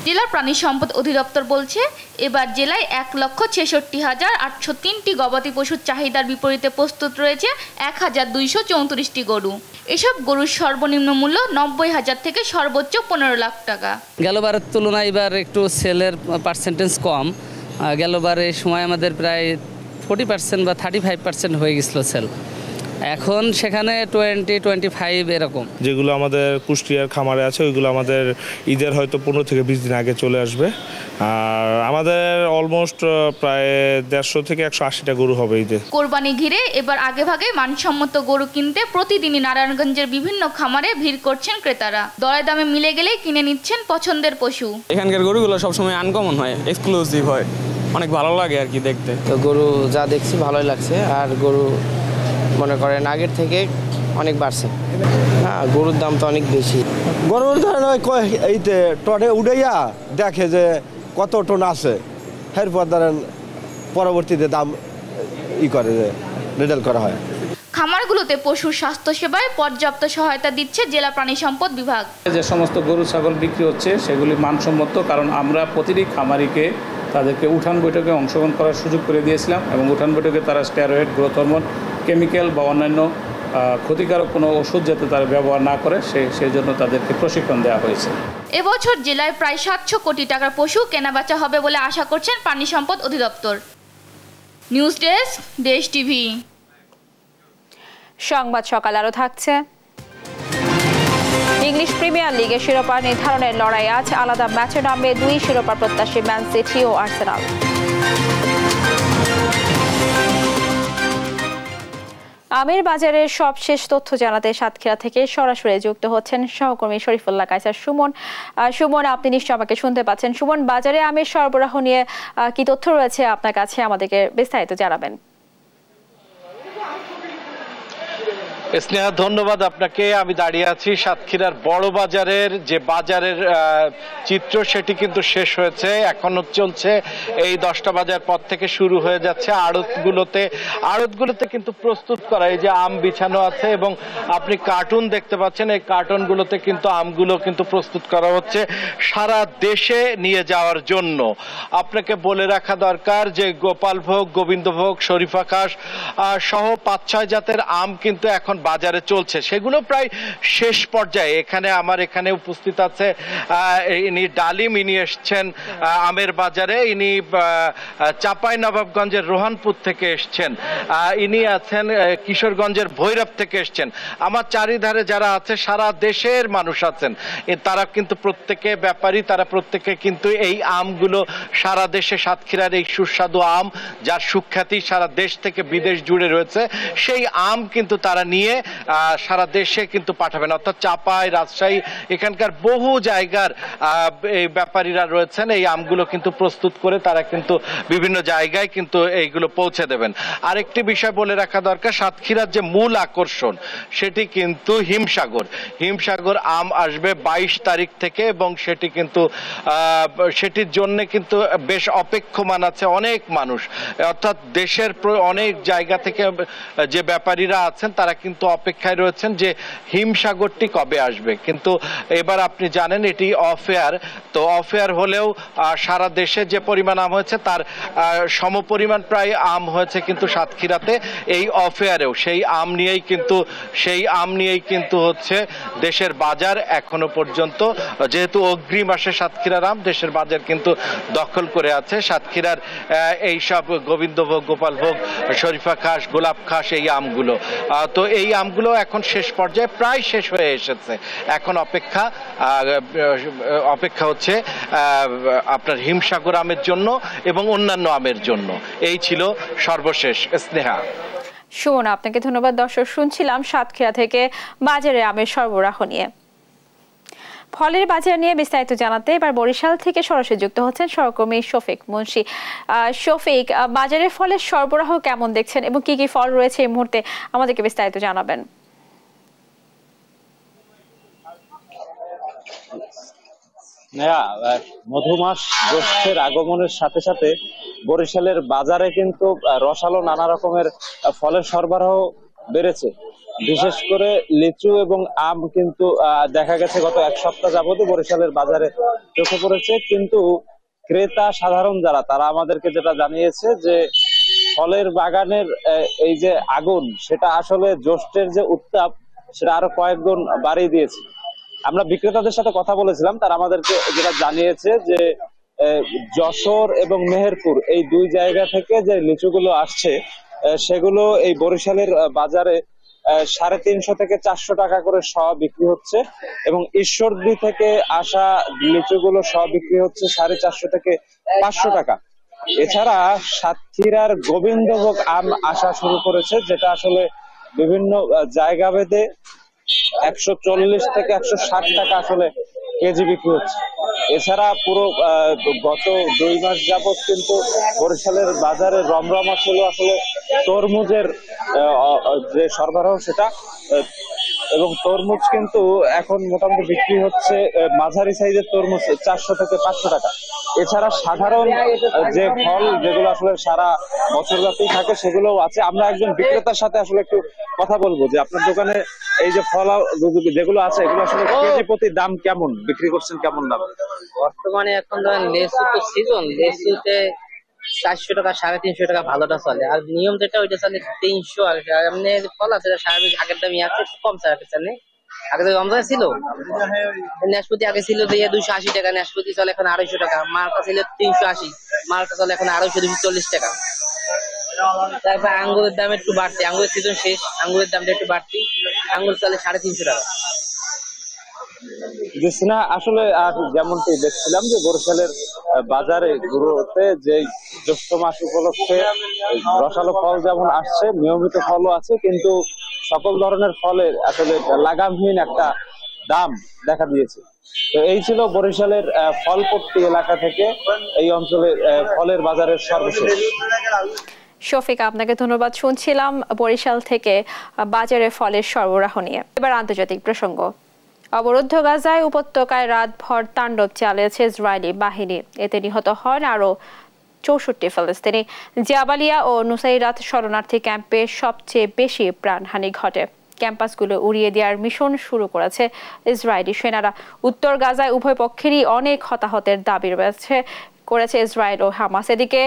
জেলা প্রাণী সম্পদ অধিদপ্তর বলছে, এবার জেলায় 1,66,803টি গবাদি পশুর চাহিদার বিপরীতে প্রস্তুত রয়েছে 1,234টি গরু। এসব গরুর সর্বনিম্ন মূল্য 90,000 থেকে সর্বোচ্চ 15 লাখ টাকা। গেলবারের তুলনায় এবার একটু সেলের পার্সেন্টেজ কম। গেলবারের সময় আমাদের প্রায় 40% বা 35% হয়ে গেছিল সেল, এখন সেখানে 20-25 এরকম। যেগুলো আমাদের কুষ্টিয়ার খামারে আছে ওইগুলো আমাদের ঈদের হয়তো 15 থেকে 20 দিন আগে চলে আসবে। আর আমাদের অলমোস্ট প্রায় 150 থেকে 180টা গরু হবে ঈদে। কোরবানি ঘিরে এবার আগেভাগে মানসম্মত গরু কিনতে প্রতিদিনই নারায়ণগঞ্জের বিভিন্ন খামারে ভিড় করছেন ক্রেতারা। দরে দামে মিলে গেলেই কিনে নিচ্ছেন পছন্দের পশু। এখানকার গরুগুলো সবসময় আনকমন হয়, এক্সক্লুসিভ হয়, অনেক ভালো লাগে আর কি দেখতে। তো গরু যা দেখছি ভালোই লাগছে, আর গরু মনে করেন আগের থেকে অনেক বাড়ছে। হ্যাঁ, গরুর দাম তো অনেক বেশি। গরুর ধরেন এইতে টটে উড়াইয়া দেখে যে কত টন আছে, এরপর ধরেন পরবর্তীতে দাম করে যে রিটেল করা হয়। খামারগুলোতে পশুর স্বাস্থ্য সেবায় পর্যাপ্ত সহায়তা দিচ্ছে জেলা প্রাণী সম্পদ বিভাগ। যে সমস্ত গরু ছাগল বিক্রি হচ্ছে সেগুলি মানসম্মত, কারণ আমরা প্রতিটি খামারিকে তাদেরকে উঠান বৈঠকে অংশগ্রহণ করার সুযোগ করে দিয়েছিলাম এবং উঠান বৈঠকে তারা স্টেরয়েড, গ্রোথ হরমোন, কেমিক্যাল বা অন্যান্য ক্ষতিকারক কোনো ওষুধ যাতে তারা ব্যবহার না করে সেই জন্য তাদেরকে প্রশিক্ষণ দেওয়া হয়েছে। এবছর জেলায় প্রায় 700 কোটি টাকার পশু কেনাবেচা হবে বলে আশা করছেন প্রাণী সম্পদ অধিদপ্তর। News desk, Desh TV. সংবাদ সকাল আরো থাকছে। ইংলিশ প্রিমিয়ার লিগে শিরোপা নির্ধারণের লড়াই আজ আলাদা ম্যাচে নামবে 2 শিরোপা প্রত্যাশী ম্যান সিটি ও আর্সেনাল। আমের বাজারের সবশেষ তথ্য জানাতে সাতক্ষীরা থেকে সরাসরি যুক্ত হচ্ছেন সহকর্মী শরীফুল্লাহ কায়সার সুমন। সুমন, আপনি নিশ্চয় আমাকে শুনতে পাচ্ছেন। সুমন, বাজারে আমের সরবরাহ নিয়ে কি তথ্য রয়েছে আপনার কাছে, আমাদেরকে বিস্তারিত জানাবেন। স্নেহা, ধন্যবাদ আপনাকে। আমি দাঁড়িয়ে আছি সাতক্ষীরার বড় বাজারের যে বাজারের চিত্র, সেটি কিন্তু শেষ হয়েছে, এখনো চলছে। এই 10টা বাজার পর থেকে শুরু হয়ে যাচ্ছে আড়তগুলোতে কিন্তু প্রস্তুত করা, এই যে আম বিছানো আছে এবং আপনি কার্টুন দেখতে পাচ্ছেন, এই কার্টুনগুলোতে কিন্তু আমগুলো কিন্তু প্রস্তুত করা হচ্ছে সারা দেশে নিয়ে যাওয়ার জন্য। আপনাকে বলে রাখা দরকার যে গোপালভোগ, গোবিন্দভোগ, শরীফা খাস সহ 5-6 জাতের আম কিন্তু এখন বাজারে চলছে, সেগুলো প্রায় শেষ পর্যায়ে। আমার এখানে উপস্থিত আছে ইনি ডালিম, ইনি এসছেন আমের বাজারে, ইনি চাঁপাইনবাবগঞ্জের রোহানপুর থেকে এসছেন, ইনি আছেন কিশোরগঞ্জের ভৈরব থেকে এসছেন। আমার চারিধারে যারা আছে সারা দেশের মানুষ আছেন, তারা কিন্তু প্রত্যেকে ব্যাপারী, তারা প্রত্যেকে কিন্তু এই আমগুলো সারা দেশে, সাতক্ষীরার এই সুস্বাদু আম যার সুখ্যাতি সারা দেশ থেকে বিদেশ জুড়ে রয়েছে, সেই আম কিন্তু তারা নিয়ে সারা দেশে কিন্তু পাঠাবেন। অর্থাৎ চাপাই, রাজশাহী, এখানকার বহু জায়গার এই ব্যাপারীরা রয়েছেন, এই আমগুলো কিন্তু প্রস্তুত করে তারা কিন্তু বিভিন্ন জায়গায় কিন্তু এইগুলো পৌঁছে দেবেন। আরেকটি বিষয় বলে রাখা দরকার, সাতক্ষীরার যে মূল আকর্ষণ সেটি কিন্তু হিমসাগর আম আসবে 22 তারিখ থেকে, এবং সেটি কিন্তু সেটির জন্য কিন্তু বেশ অপেক্ষমান আছে অনেক মানুষ। অর্থাৎ দেশের অনেক জায়গা থেকে যে ব্যাপারীরা আছেন তারা কিন্তু অপেক্ষায় রয়েছেন যে হিমসাগরটি কবে আসবে। কিন্তু এবার আপনি জানেন এটি অফেয়ার, তো অফেয়ার হলেও সারা দেশে যে পরিমাণ আম হয়েছে তার সমপরিমাণ প্রায় আম হয়েছে কিন্তু সাতক্ষীরাতে এই অফেয়ারেও। সেই আম নিয়েই কিন্তু হচ্ছে দেশের বাজার এখনো পর্যন্ত, যেহেতু অগ্রিম আসে সাতক্ষীরার আম, দেশের বাজার কিন্তু দখল করে আছে সাতক্ষীরার এই সব গোবিন্দভোগ, গোপালভোগ, শরীফা খাস, গোলাপ খাস, এই আমগুলো। তো এই আমগুলো এখন শেষ পর্যায়ে প্রায় শেষ হয়ে এসেছে। এখন অপেক্ষা হচ্ছে আপনার হিমসাগর আমের জন্য এবং অন্যান্য আমের জন্য। এই ছিল সর্বশেষ। স্নেহা, সুমন, আপনাকে ধন্যবাদ। দর্শক, শুনছিলাম সাতক্ষীরা থেকে বাজারে আমের সরবরাহ নিয়ে। ফলের বাজার নিয়ে বিস্তারিত জানাতে এবার বরিশাল থেকে সরাসরি যুক্ত হচ্ছেন সহকর্মী শফিক মুন্সি। শফিক, বাজারে ফলের সরবরাহ কেমন দেখছেন এবং কি কি ফল রয়েছে এই মুহূর্তে, আমাদেরকে বিস্তারিত জানাবেন। মধুমাস জ্যৈষ্ঠের আগমনের সাথে সাথে বরিশালের বাজারে কিন্তু রসালো নানা রকমের ফলের সরবরাহ বেড়েছে। বিশেষ করে লিচু এবং আম কিন্তু দেখা গেছে গত 1 সপ্তাহ যাবতই বরিশালের বাজারে চোখে পড়েছে। কিন্তু ক্রেতা সাধারণ যারা, তারা আমাদেরকে যেটা জানিয়েছে যে ফলের বাগানের এই যে আগুন, সেটা আসলে জ্যৈষ্ঠের যে উত্তাপ সেটা আরো কয়েক গুণ বাড়িয়ে দিয়েছে। আমরা বিক্রেতাদের সাথে কথা বলেছিলাম, তারা আমাদেরকে যেটা জানিয়েছে যে যশোর এবং মেহেরপুর এই 2 জায়গা থেকে যে লিচুগুলো আসছে সেগুলো এই বরিশালের বাজারে 350 থেকে 400 টাকা করে শ বিক্রি হচ্ছে, এবং ঈশ্বরদী থেকে আসা লিচুগুলো শ বিক্রি হচ্ছে 450 থেকে 500 টাকা। এছাড়া সাতক্ষীরার গোবিন্দভোগ আম আসা শুরু করেছে, যেটা আসলে বিভিন্ন জায়গা ভেদে 140 থেকে 160 টাকা আসলে কেজি বিক্রি হচ্ছে। এছাড়া পুরো গত 2 মাস যাবত কিন্তু বরিশালের বাজারে রমরমা ছিল আসলে তরমুজের যে সরবরাহ সেটা, এবং তরমুজ কিন্তু এখন মোটামুটি বিক্রি হচ্ছে মাঝারি সাইজের তরমুজ 400 থেকে 500 টাকা। এছাড়া সাধারণ যে ফল যেগুলো আসলে সারা বছর ব্যাপী থাকে সেগুলোও আছে। আমরা একজন বিক্রেতার সাথে আসলে একটু কথা বলবো যে আপনার দোকানে এই যে ফল যেগুলো আছে এগুলো আসলে কেজি প্রতি দাম কেমন বিক্রি করছেন, কেমন দাম? বর্তমানে এখন ধরেন লেচু তো সিজন, লেচুতে 400 টাকা 350 টাকা ভালোটা চলে, আর নিয়ম যেটা ওইটা চলে 300। আর এমনি ফল আছে স্বাভাবিক আগের দামই আছে, একটু কম ছাড়া পেছনে। আগে তো রমজান ছিল, নাশপাতি আগে ছিল 280 টাকা, নাশপাতি চলে এখন 250 টাকা। মালটা ছিল 380, মালটা চলে এখন 240 টাকা। তারপর আঙ্গুরের দাম একটু বাড়তি, আঙ্গুরের সিজন শেষ, আঙ্গুরের দামটা একটু বাড়তি, আঙ্গুর চলে 350 টাকা। না আসলে যেমনটি দেখছিলাম যে বরিশালের বাজারে গুলোতে যে জ্যৈষ্ঠ মাস উপলক্ষে রসালো ফল যেমন আসছে, নিয়মিত ফলও আছে, কিন্তু সকল ধরনের ফলের আসলে লাগামহীন একটা দাম দেখা দিয়েছে। তো এই ছিল বরিশালের ফলপট্টি এলাকা থেকে এই অঞ্চলের ফলের বাজারের সর্বশেষ। শফিক, আপনাকে ধন্যবাদ। শুনছিলাম বরিশাল থেকে বাজারে ফলের সরবরাহ নিয়ে। এবার আন্তর্জাতিক প্রসঙ্গ। অবরুদ্ধ গাজায় উপত্যকায় রাতভর তাণ্ডব চালিয়েছে ইসরায়েলি বাহিনী। এতে নিহত হন আরও 64 ফিলিস্তিনি। জাবালিয়া ও নুসাইরাত শরণার্থী ক্যাম্পে সবচেয়ে বেশি প্রাণহানি ঘটে। ক্যাম্পাসগুলো উড়িয়ে দেওয়ার মিশন শুরু করেছে ইসরায়েলি সেনারা। উত্তর গাজায় উভয় পক্ষেরই অনেক হতাহতের দাবি করেছে ইসরায়েল ও হামাস। এদিকে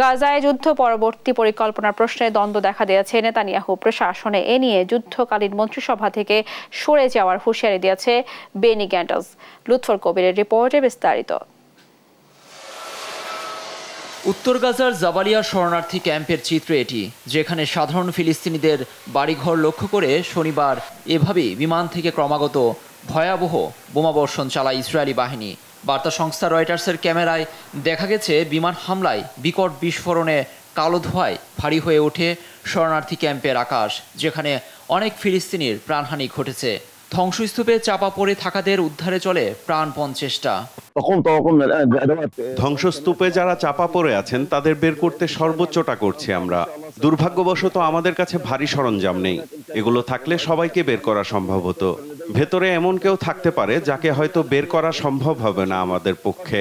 গাজায় যুদ্ধ পরবর্তী পরিকল্পনার প্রশ্নে দ্বন্দ্ব দেখা দিয়েছে নেতানিয়াহু প্রশাসনে। এ নিয়ে যুদ্ধকালীন মন্ত্রিসভা থেকে সরে যাওয়ার হুঁশিয়ারি দিয়েছে বেনি গ্যান্ডস। লুৎফর কবিরের রিপোর্টে বিস্তারিত। উত্তর গাজার জাবালিয়া শরণার্থী ক্যাম্পের চিত্র এটি, যেখানে সাধারণ ফিলিস্তিনিদের বাড়িঘর লক্ষ্য করে শনিবার এভাবেই বিমান থেকে ক্রমাগত ভয়াবহ বোমাবর্ষণ চালায় ইসরায়েলি বাহিনী। বার্তা সংস্থা রয়টার্সের ক্যামেরায় দেখা গেছে বিমান হামলায় বিকট বিস্ফোরণে কালো ধোঁয়ায় ভারী হয়ে ওঠে শরণার্থী ক্যাম্পের আকাশ, যেখানে অনেক ফিলিস্তিনির প্রাণহানি ঘটেছে। ধ্বংসস্তূপে চাপা পড়ে থাকাদের উদ্ধারে চলে প্রাণপণ চেষ্টা। ধ্বংসস্তূপে যারা চাপা পড়ে আছেন তাদের বের করতে সর্বোচ্চটা করছি আমরা। দুর্ভাগ্যবশত আমাদের কাছে ভারী সরঞ্জাম নেই। এগুলো থাকলে সবাইকে বের করা সম্ভব হতো। ভেতরে এমন কেউ থাকতে পারে যাকে হয়তো বের করা সম্ভব হবে না আমাদের পক্ষে।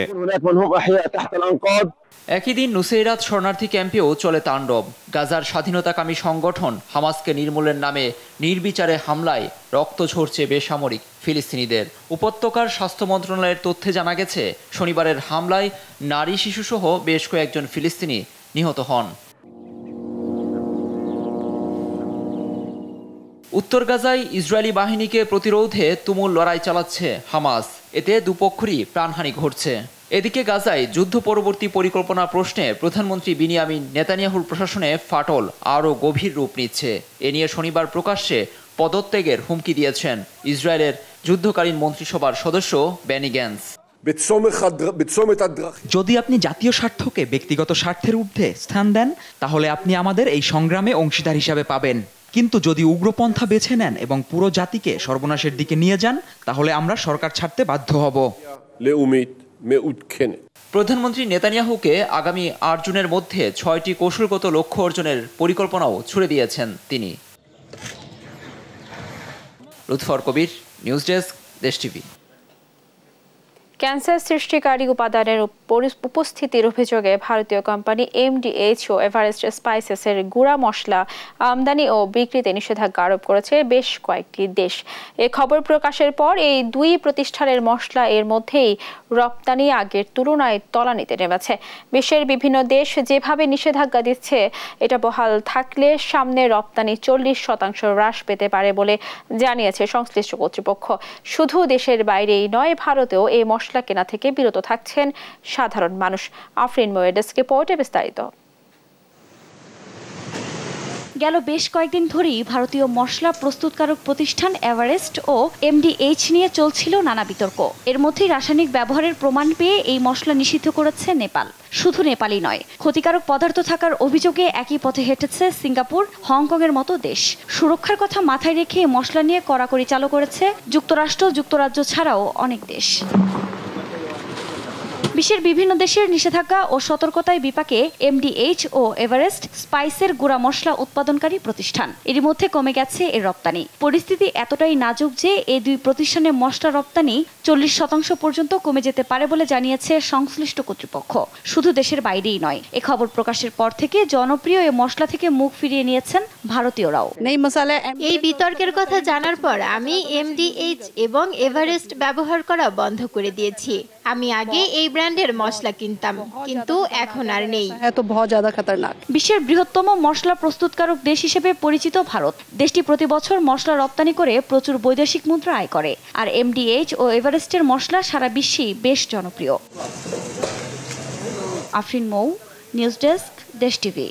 একই দিন নুসাইরাত শরণার্থী ক্যাম্পেও চলে তাণ্ডব। গাজার স্বাধীনতাকামী সংগঠন হামাসকে নির্মূলের নামে নির্বিচারে হামলায় রক্ত ঝরছে বেসামরিক ফিলিস্তিনিদের। উপত্যকার স্বাস্থ্য মন্ত্রণালয়ের তথ্যে জানা গেছে, শনিবারের হামলায় নারী শিশুসহ বেশ কয়েকজন ফিলিস্তিনি নিহত হন। উত্তর গাজায় ইসরায়েলি বাহিনীকে প্রতিরোধে তুমুল লড়াই চালাচ্ছে হামাস। এতে দুপক্ষেরই প্রাণহানি ঘটছে। এদিকে গাজায় যুদ্ধ পরবর্তী পরিকল্পনা প্রশ্নে প্রধানমন্ত্রী বিনিয়ামিন নেতানিয়াহুর প্রশাসনে ফাটল আরও গভীর রূপ নিচ্ছে। এ নিয়ে শনিবার প্রকাশ্যে পদত্যাগের হুমকি দিয়েছেন ইসরায়েলের যুদ্ধকালীন মন্ত্রিসভার সদস্য বেনি গ্যান্স। যদি আপনি জাতীয় স্বার্থকে ব্যক্তিগত স্বার্থের ঊর্ধ্বে স্থান দেন, তাহলে আপনি আমাদের এই সংগ্রামে অংশীদার হিসাবে পাবেন। কিন্তু যদি উগ্রপন্থা বেছে নেন এবং পুরো জাতিকে সর্বনাশের দিকে নিয়ে যান, তাহলে আমরা সরকার ছাড়তে বাধ্য হব। প্রধানমন্ত্রী নেতানিয়াহুকে আগামী ৮ জুনের মধ্যে ৬টি কৌশলগত লক্ষ্য অর্জনের পরিকল্পনাও ছুড়ে দিয়েছেন তিনি। লুৎফর কবির, news desk, Desh TV. Cancer সৃষ্টিকারী উপাদানের উপস্থিতির অভিযোগে ভারতীয় কোম্পানি এমডিএইচ ও এভারেস্ট স্পাইসেসের গুঁড়া মশলা আমদানি ও বিক্রিতে নিষেধাজ্ঞা আরোপ করেছে বেশ কয়েকটি দেশ। এ খবর প্রকাশের পর এই দুই প্রতিষ্ঠানের মশলা এর মধ্যেই রপ্তানি আগের তুলনায় তলানিতে নেমেছে। বিশ্বের বিভিন্ন দেশ যেভাবে নিষেধাজ্ঞা দিচ্ছে, এটা বহাল থাকলে সামনে রপ্তানি 40% হ্রাস পেতে পারে বলে জানিয়েছে সংশ্লিষ্ট কর্তৃপক্ষ। শুধু দেশের বাইরেই নয়, ভারতেও এই মশলা কেনা থেকে বিরত থাকছেন সাধারণ মানুষ। আফরিন ময়ের ডেস্ক রিপোর্টে বিস্তারিত। গেল বেশ কয়েকদিন ধরেই ভারতীয় মশলা প্রস্তুতকারক প্রতিষ্ঠান এভারেস্ট ও এমডিএইচ নিয়ে চলছিল নানা বিতর্ক। এর মধ্যেই রাসায়নিক ব্যবহারের প্রমাণ পেয়ে এই মশলা নিষিদ্ধ করেছে নেপাল। শুধু নেপালই নয়, ক্ষতিকারক পদার্থ থাকার অভিযোগে একই পথে হেঁটেছে সিঙ্গাপুর, হংকংয়ের মতো দেশ। সুরক্ষার কথা মাথায় রেখে মশলা নিয়ে কড়াকড়ি চালু করেছে যুক্তরাষ্ট্র, যুক্তরাজ্য ছাড়াও অনেক দেশ। বিশ্বের বিভিন্ন দেশের নিষেধাজ্ঞা ও সতর্কতায় বিপাকে এমডিএইচ ও এভারেস্ট স্পাইসের গুঁড়া মশলা উৎপাদনকারী প্রতিষ্ঠান। এর মধ্যে কমে গেছে এর রপ্তানি। পরিস্থিতি এতটাই নাজুক যে এই দুই প্রতিষ্ঠানের মশলা রপ্তানি 40% পর্যন্ত কমে যেতে পারে বলে জানিয়েছে সংশ্লিষ্ট কর্তৃপক্ষ। শুধু দেশের বাইরেই নয়, এ খবর প্রকাশের পর থেকে জনপ্রিয় এই মশলা থেকে মুখ ফিরিয়ে নিয়েছেন ভারতীয়রাও। এই বিতর্কের কথা জানার পর আমি এমডিএইচ এবং এভারেস্ট ব্যবহার করা বন্ধ করে দিয়েছি। আমি আগে এই ব্র্যান্ডের মশলা কিনতাম, কিন্তু এখন আর নেই। বিশ্বের বৃহত্তম মশলা প্রস্তুতকারক দেশ হিসেবে পরিচিত ভারত। দেশটি প্রতি বছর মশলা রপ্তানি করে প্রচুর বৈদেশিক মুদ্রা আয় করে। আর এমডিএইচ ও এভারেস্টের মশলা সারা বিশ্বেই বেশ জনপ্রিয়। আফরিন মৌ, নিউজ ডেস্ক, দেশ টিভি।